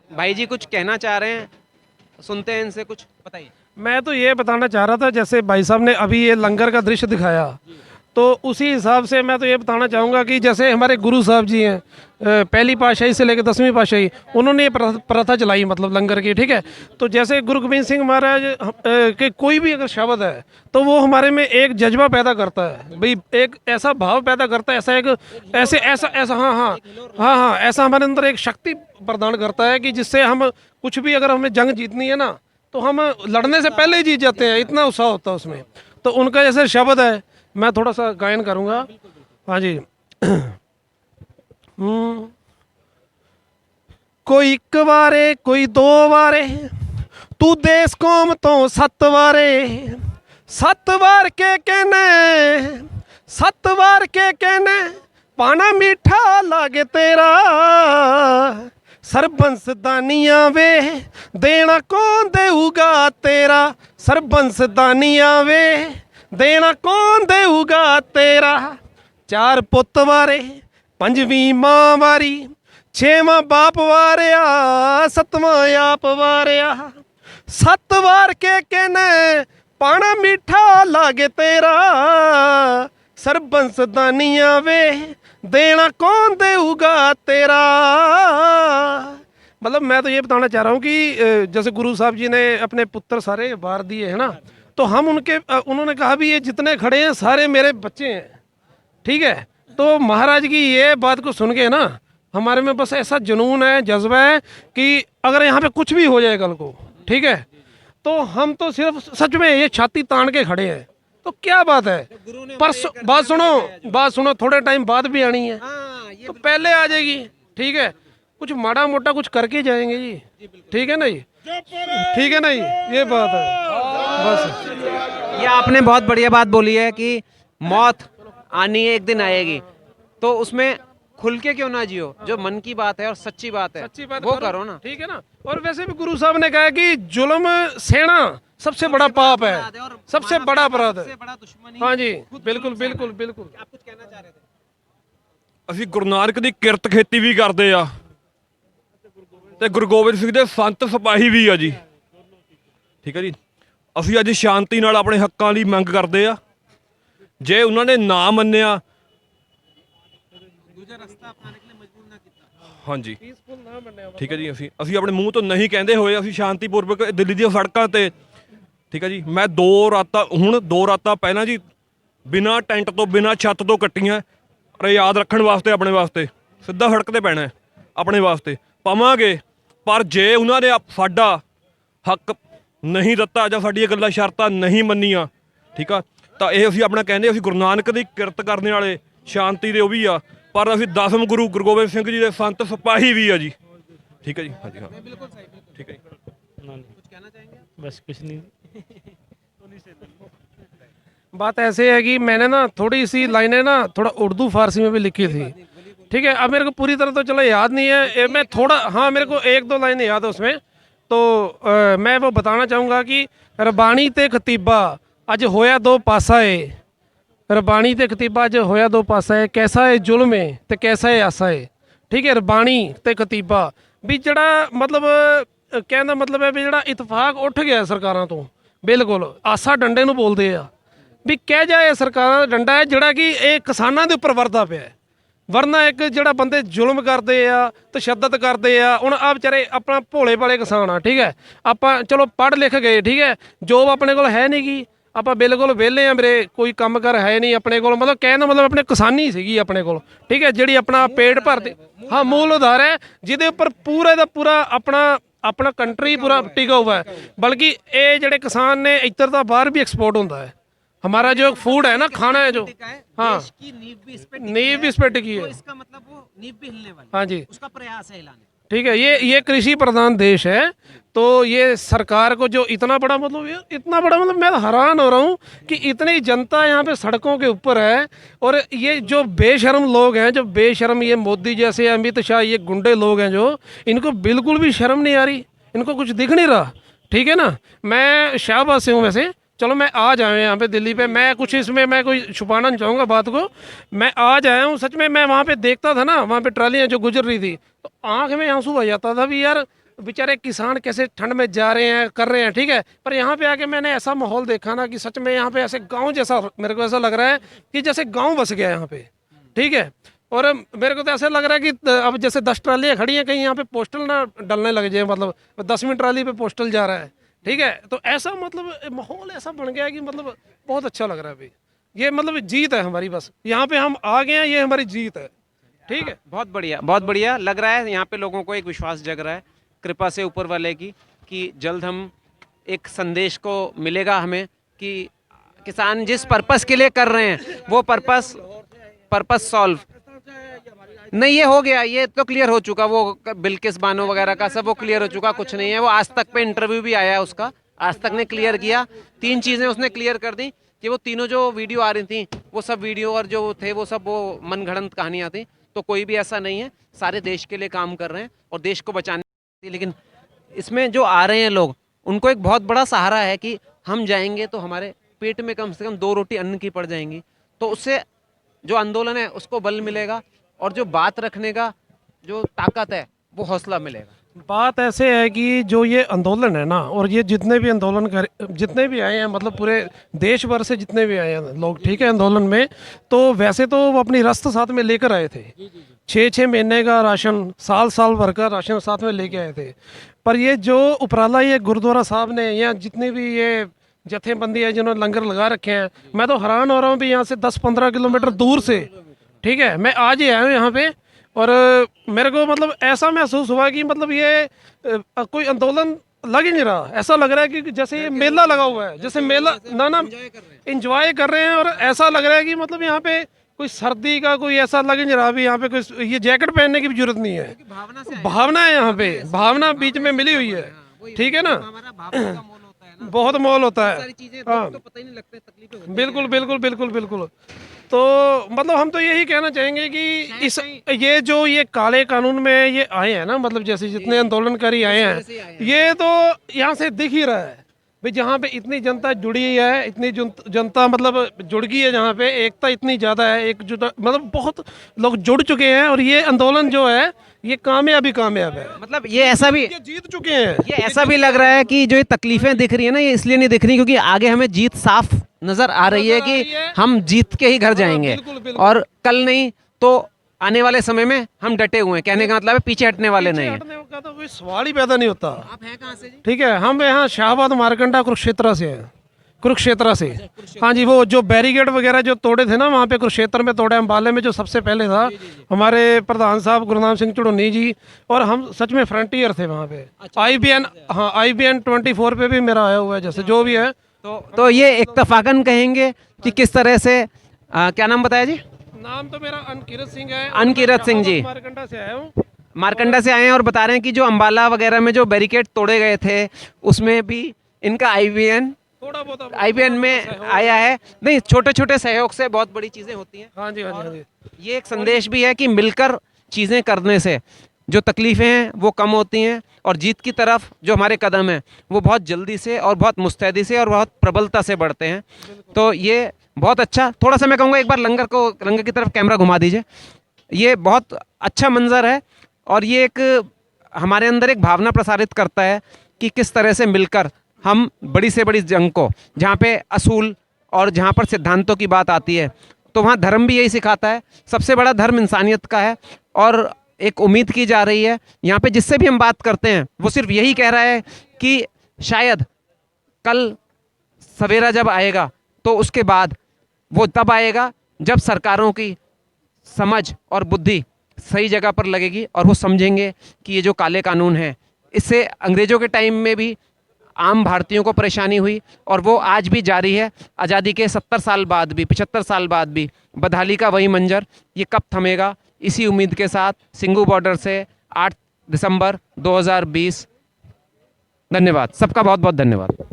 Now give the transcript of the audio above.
भाई जी कुछ कहना चाह रहे हैं, सुनते हैं इनसे, कुछ बताइए। मैं तो ये बताना चाह रहा था, जैसे भाई साहब ने अभी ये लंगर का दृश्य दिखाया, तो उसी हिसाब से मैं तो ये बताना चाहूँगा कि जैसे हमारे गुरु साहब जी हैं, पहली पातशाही से लेकर 10वीं पातशाही, उन्होंने ये प्रथा चलाई, मतलब लंगर की, ठीक है। तो जैसे गुरु गोविंद सिंह महाराज के कोई भी अगर शब्द है तो वो हमारे में एक जज्बा पैदा करता है भाई, एक ऐसा भाव पैदा करता है, ऐसा एक ऐसे ऐसा ऐसा हाँ हाँ हाँ हाँ ऐसा हमारे अंदर एक शक्ति प्रदान करता है कि जिससे हम कुछ भी, अगर हमें जंग जीतनी है ना, तो हम लड़ने से पहले ही जीत जाते हैं, इतना उत्साह होता है उसमें। तो उनका जैसे शब्द है, मैं थोड़ा सा गायन करूंगा। हाँ जी। कोई एक वारे कोई दो वारे, तू देश कौम तो 7 वारे, 7 वार के कहने, 7 वार के कहने, पाना मीठा लागे तेरा, सरबंस दानिया वे, देना कौन देऊगा तेरा, सरबंस दानिया वे, देना कौन देऊगा तेरा। 4 पुत्त वारे, 5वीं मां वारी, 6वां बाप वारिया, 7वां आप वारिया, 7 वार के कहने, पाना मीठा लागे तेरा, सरबंस दानिया वे, देना कौन देऊगा तेरा। मतलब मैं तो ये बताना चाह रहा हूँ कि जैसे गुरु साहब जी ने अपने पुत्र सारे वार दिए हैं ना, तो हम उनके उन्होंने कहा भी ये जितने खड़े हैं सारे मेरे बच्चे हैं, ठीक है। तो महाराज की ये बात को सुन के ना, हमारे में बस ऐसा जुनून है, जज्बा है कि अगर यहाँ पे कुछ भी हो जाए कल को, ठीक है, तो हम तो सिर्फ सच में ये छाती तान के खड़े हैं। तो क्या बात है, परसों बात सुनो, थोड़े टाइम बाद भी आनी है, तो पहले आ जाएगी, ठीक है। कुछ माड़ा मोटा कुछ करके जाएंगे जी, ठीक है ना जी, ठीक है ना जी, ये बात है बस। ये आपने बहुत बढ़िया बात बोली है कि मौत आनी है, एक दिन आएगी, तो उसमें खुल के क्यों ना जियो, जो मन की बात है और सच्ची बात है सच्ची बात वो करो ना, ठीक है ना। और वैसे भी गुरु साहब ने कहा है कि जुल्म सहना सबसे बड़ा पाप है, सबसे बड़ा अपराध है। बड़ा दुश्मनी। हाँ जी, बिल्कुल बिल्कुल बिल्कुल। आप कुछ कहना चाह रहे थे? ਅਸੀਂ ਗੁਰੂ ਨਾਨਕ ਦੀ ਕਿਰਤ ਖੇਤੀ ਵੀ ਕਰਦੇ ਆ ਤੇ ਗੁਰੂ ਗੋਬਿੰਦ ਸਿੰਘ ਦੇ ਸੰਤ ਸਿਪਾਹੀ ਵੀ ਆ ਜੀ, ਠੀਕ ਹੈ ਜੀ। ਅਸੀਂ ਅੱਜ ਸ਼ਾਂਤੀ ਨਾਲ ਆਪਣੇ ਹੱਕਾਂ ਲਈ ਮੰਗ ਕਰਦੇ ਆ, ਜੇ ਉਹਨਾਂ ਨੇ ਨਾ ਮੰਨਿਆ, ਹਾਂਜੀ ਠੀਕ ਹੈ ਜੀ, ਅਸੀਂ ਆਪਣੇ ਮੂੰਹ ਤੋਂ ਨਹੀਂ ਕਹਿੰਦੇ ਹੋਏ, ਅਸੀਂ ਸ਼ਾਂਤੀਪੂਰਵਕ ਦਿੱਲੀ ਦੀਆਂ ਸੜਕਾਂ ਤੇ, ਠੀਕ ਹੈ ਜੀ। ਮੈਂ 2 ਰਾਤਾਂ ਪਹਿਲਾਂ ਜੀ ਬਿਨਾਂ ਟੈਂਟ ਤੋਂ, ਬਿਨਾਂ ਛੱਤ ਤੋਂ ਕੱਟੀਆਂ, ਅਰੇ ਯਾਦ ਰੱਖਣ ਵਾਸਤੇ, ਆਪਣੇ ਵਾਸਤੇ ਸਿੱਧਾ ਸੜਕ ਤੇ ਪੈਣਾ ਆਪਣੇ ਵਾਸਤੇ ਪਾਵਾਂਗੇ। ਪਰ ਜੇ ਉਹਨਾਂ ਨੇ ਸਾਡਾ ਹੱਕ ਨਹੀਂ ਦਿੱਤਾ ਜਾਂ ਸਾਡੀਆਂ ਗੱਲਾਂ ਸ਼ਰਤਾਂ ਨਹੀਂ ਮੰਨੀਆਂ, ਠੀਕ ਆ, ਤਾਂ ਇਹ ਅਸੀਂ ਆਪਣਾ ਕਹਿੰਦੇ, ਅਸੀਂ ਗੁਰੂ ਨਾਨਕ ਦੀ ਕਿਰਤ ਕਰਨ ਵਾਲੇ, ਸ਼ਾਂਤੀ ਦੇ ਉਹ ਵੀ ਆ, ਪਰ ਅਸੀਂ 10ਵੇਂ ਗੁਰੂ ਗੋਬਿੰਦ ਸਿੰਘ ਜੀ ਦੇ ਸੰਤ ਸਿਪਾਹੀ ਵੀ ਆ ਜੀ, ਠੀਕ ਹੈ ਜੀ। ਹਾਂਜੀ ਹਾਂ, बिल्कुल सही, बिल्कुल। ਠੀਕ ਹੈ ਜੀ। कुछ कहना चाहेंगे? बस कुछ नहीं। बात ऐसे है कि मैंने ना थोड़ी सी लाइनें ना थोड़ा उर्दू फारसी में भी लिखी थी, ठीक है। अब मेरे को पूरी तरह तो चलो याद नहीं है, मैं थोड़ा, हाँ मेरे को 1-2 लाइनें याद है उसमें, तो मैं वो बताना चाहूँगा कि रबानी ते खतीबा अज होया 2 पासा है, रबानी ते खतीबा अज होया 2 पासा है, कैसा है जुल्म है ते कैसा है आसा है, ठीक है। रबानी ते खतीबा भी जड़ा मतलब कहने का मतलब है भी जड़ा इतफाक उठ गया सरकारों तो, बिल्कुल आसा डंडे नूं बोलते आ भी कह जाए सरकारों का डंडा है ਜਿਹੜਾ ਕਿ ਇਹ ਕਿਸਾਨਾਂ ਦੇ ਉੱਪਰ ਵਰਦਾ ਪਿਆ ਹੈ। ਵਰਨਾ ਇੱਕ ਜਿਹੜਾ ਬੰਦੇ ਜ਼ੁਲਮ ਕਰਦੇ ਆ, ਤਸ਼ੱਦਦ ਕਰਦੇ ਆ, ਹੁਣ ਆ ਵਿਚਾਰੇ ਆਪਣਾ ਭੋਲੇ ਭਾਲੇ ਕਿਸਾਨ ਆ, ਠੀਕ ਹੈ। ਆਪਾਂ ਚਲੋ ਪੜ੍ਹ ਲਿਖ ਗਏ, ਠੀਕ ਹੈ, ਜੋਬ ਆਪਣੇ ਕੋਲ ਹੈ ਨਹੀਂ ਗੀ, ਆਪਾਂ ਬਿਲਕੁਲ ਵਿਹਲੇ ਆ ਵੀਰੇ, ਕੋਈ ਕੰਮ ਕਰ ਹੈ ਨਹੀਂ ਆਪਣੇ ਕੋਲ, ਮਤਲਬ ਕਹਿਣ ਦਾ ਮਤਲਬ ਆਪਣੇ ਕਿਸਾਨੀ ਸੀਗੀ ਆਪਣੇ ਕੋਲ, ਠੀਕ ਹੈ, ਜਿਹੜੀ ਆਪਣਾ ਪੇਟ ਭਰਦੇ, ਹਾਂ ਮੂਲ ਆਧਾਰ ਹੈ ਜਿਹਦੇ ਉੱਪਰ ਪੂਰਾ ਦਾ ਪੂਰਾ ਆਪਣਾ ਕੰਟਰੀ ਪੂਰਾ ਟਿਕਾ हुआ है। बल्कि ਇਹ ਜਿਹੜੇ ਕਿਸਾਨ ਨੇ ਇੱਧਰ ਦਾ ਬਾਹਰ ਵੀ एक्सपोर्ट ਹੁੰਦਾ है। हमारा जो फूड है ना, खाना है जो, हाँ देश की नींव भी इस पे टिकी नींव भी इस पे टिकी तो है, इसका मतलब वो नींव भी हिलने वाली, हाँ जी, उसका प्रयास है हिलाने। ठीक है। ये कृषि प्रधान देश है, तो ये सरकार को जो इतना बड़ा मतलब, इतना बड़ा मतलब मैं हैरान हो रहा हूँ कि इतनी जनता यहाँ पे सड़कों के ऊपर है, और ये जो बेशर्म लोग हैं, जो बेशर्म ये मोदी जैसे, अमित शाह, ये गुंडे लोग हैं जो, इनको बिल्कुल भी शर्म नहीं आ रही, इनको कुछ दिख नहीं रहा, ठीक है ना। मैं शाहबाद से हूँ वैसे, चलो मैं आज आया यहाँ पे दिल्ली पे, मैं कुछ इसमें मैं कोई छुपाना नहीं चाहूँगा बात को, मैं आज आया हूँ सच में। मैं वहाँ पे देखता था ना, वहाँ पे ट्रालियाँ जो गुजर रही थी, तो आँख में आंसू आ जाता था भी यार बेचारे किसान कैसे ठंड में जा रहे हैं, कर रहे हैं, ठीक है। पर यहाँ पे आके मैंने ऐसा माहौल देखा ना कि सच में यहाँ पे ऐसे गांव जैसा मेरे को ऐसा लग रहा है कि जैसे गांव बस गया यहाँ पे, ठीक है। और मेरे को तो ऐसा लग रहा है कि अब जैसे 10 ट्रालियाँ खड़ी हैं, कहीं यहाँ पे पोस्टल ना डलने लग जाए, मतलब 10वीं ट्राली पे पोस्टल जा रहा है, ठीक है। तो ऐसा मतलब माहौल ऐसा बन गया है कि मतलब बहुत अच्छा लग रहा है भाई। ये मतलब जीत है हमारी, बस यहाँ पे हम आ गए हैं, ये हमारी जीत है, ठीक है। बहुत बढ़िया लग रहा है। यहाँ पे लोगों को एक विश्वास जग रहा है कृपा से ऊपर वाले की, कि जल्द हम एक संदेश को मिलेगा हमें कि किसान जिस पर्पस के लिए कर रहे हैं वो पर्पस सॉल्व नहीं, ये हो गया, ये तो क्लियर हो चुका। वो बिल्किस बानो वगैरह का सब वो क्लियर हो चुका, कुछ नहीं है। वो आज तक पे इंटरव्यू भी आया है उसका, आज तक ने क्लियर किया, 3 चीज़ें उसने क्लियर कर दी कि वो तीनों जो वीडियो आ रही थी वो सब वीडियो और जो थे वो सब वो मनगढ़ंत कहानियाँ थी। तो कोई भी ऐसा नहीं है, सारे देश के लिए काम कर रहे हैं और देश को बचाने। लेकिन इसमें जो आ रहे हैं लोग, उनको एक बहुत बड़ा सहारा है कि हम जाएंगे तो हमारे पेट में कम से कम 2 रोटी अन्न की पड़ जाएंगी। तो उससे जो आंदोलन है उसको बल मिलेगा और जो बात रखने का जो ताकत है वो हौसला मिलेगा। बात ऐसे है कि जो ये आंदोलन है ना, और ये जितने भी आंदोलन कर, जितने भी आए हैं, मतलब पूरे देश भर से जितने भी आए हैं लोग, ठीक है, आंदोलन में, तो वैसे तो वो अपनी रस्त साथ में लेकर आए थे, 6-6 महीने का राशन, साल भर का राशन साथ में लेके आए थे। पर ये जो उपराला ये गुरुद्वारा साहब ने, या जितने भी ये जथेबंदी है जिन्होंने लंगर लगा रखे हैं, मैं तो हैरान हो रहा हूँ भी यहाँ से 10-15 किलोमीटर दूर से, ठीक है, मैं आज ही आया हूँ यहाँ पे। और मेरे को मतलब ऐसा महसूस हुआ कि मतलब ये कोई आंदोलन लग ही नहीं रहा, ऐसा लग रहा है कि जैसे ये मेला लगा हुआ है, जैसे मेला ना एंजॉय कर रहे हैं। और ऐसा लग रहा है कि मतलब यहाँ पे कोई सर्दी का कोई ऐसा लग ही नहीं रहा, अभी यहाँ पे कोई ये जैकेट पहनने की भी जरूरत नहीं है, भावना है यहाँ पे, भावना बीच में मिली हुई है, ठीक है ना, बहुत मोल होता है, हाँ, बिल्कुल बिल्कुल बिल्कुल बिल्कुल। तो मतलब हम तो यही कहना चाहेंगे कि इस ये काले कानून में ये आए हैं ना, मतलब जैसे जितने आंदोलनकारी आए हैं, ये तो यहाँ से दिख ही रहा है भाई, जहाँ पे इतनी जनता जुड़ी है, इतनी जनता मतलब जुड़ गई है, जहाँ पे एकता इतनी ज़्यादा है, एकजुट, मतलब बहुत लोग जुड़ चुके हैं। और ये आंदोलन जो है ये कामयाब है, मतलब ये ऐसा भी ये जीत चुके हैं। ये ऐसा भी लग रहा है कि जो ये तकलीफें दिख रही है ना, ये इसलिए नहीं दिख रही क्योंकि आगे हमें जीत साफ नजर आ रही है कि हम जीत के ही घर जाएंगे। और कल नहीं तो आने वाले समय में हम डटे हुए हैं, कहने का मतलब है पीछे हटने वाले नहीं है। हटने का तो कोई सवाल ही पैदा नहीं होता। आप हैं कहाँ से जी? ठीक है, हम यहाँ शाहबाद मारकंडा कुरुक्षेत्र से हैं, कुरुक्षेत्र से। हाँ जी, वो जो बैरिकेड वगैरह जो तोड़े थे ना वहाँ पे कुरुक्षेत्र में तोड़े, अम्बाले में जो सबसे पहले था हमारे प्रधान साहब गुरनाम सिंह चुड़ोनी जी, और हम सच में फ्रंटियर थे वहाँ पे। IBN, हाँ, IBN 24 पे भी मेरा आया हुआ है, जैसे जो भी है। तो ये इत्तफाकन कहेंगे कि किस तरह से क्या नाम बताया जी? नाम तो मेरा अनकिरत सिंह है। अनकिरत सिंह जी, मारकंडा से आया हूँ। मारकंडा से आए हैं और बता रहे हैं कि जो अम्बाला वगैरह में जो बैरिकेड तोड़े गए थे उसमें भी इनका थोड़ा बहुत IBN में आया है। नहीं, छोटे छोटे सहयोग से बहुत बड़ी चीज़ें होती हैं। हाँ जी, हाँ जी, हाँ जी। ये एक संदेश भी है कि मिलकर चीज़ें करने से जो तकलीफ़ें हैं वो कम होती हैं और जीत की तरफ जो हमारे कदम हैं वो बहुत जल्दी से और बहुत मुस्तैदी से और बहुत प्रबलता से बढ़ते हैं। तो ये बहुत अच्छा, थोड़ा सा मैं कहूँगा एक बार लंगर की तरफ कैमरा घुमा दीजिए। ये बहुत अच्छा मंजर है और ये एक हमारे अंदर एक भावना प्रसारित करता है कि किस तरह से मिलकर हम बड़ी से बड़ी जंग को, जहाँ पे असूल और जहाँ पर सिद्धांतों की बात आती है तो वहाँ धर्म भी यही सिखाता है। सबसे बड़ा धर्म इंसानियत का है और एक उम्मीद की जा रही है यहाँ पे जिससे भी हम बात करते हैं वो सिर्फ यही कह रहा है कि शायद कल सवेरा जब आएगा तो उसके बाद वो तब आएगा जब सरकारों की समझ और बुद्धि सही जगह पर लगेगी और वो समझेंगे कि ये जो काले कानून हैं इससे अंग्रेज़ों के टाइम में भी आम भारतीयों को परेशानी हुई और वो आज भी जारी है। आज़ादी के 70 साल बाद भी, 75 साल बाद भी बदहाली का वही मंजर, ये कब थमेगा? इसी उम्मीद के साथ सिंघू बॉर्डर से 8 दिसंबर 2020। धन्यवाद, सबका बहुत बहुत धन्यवाद।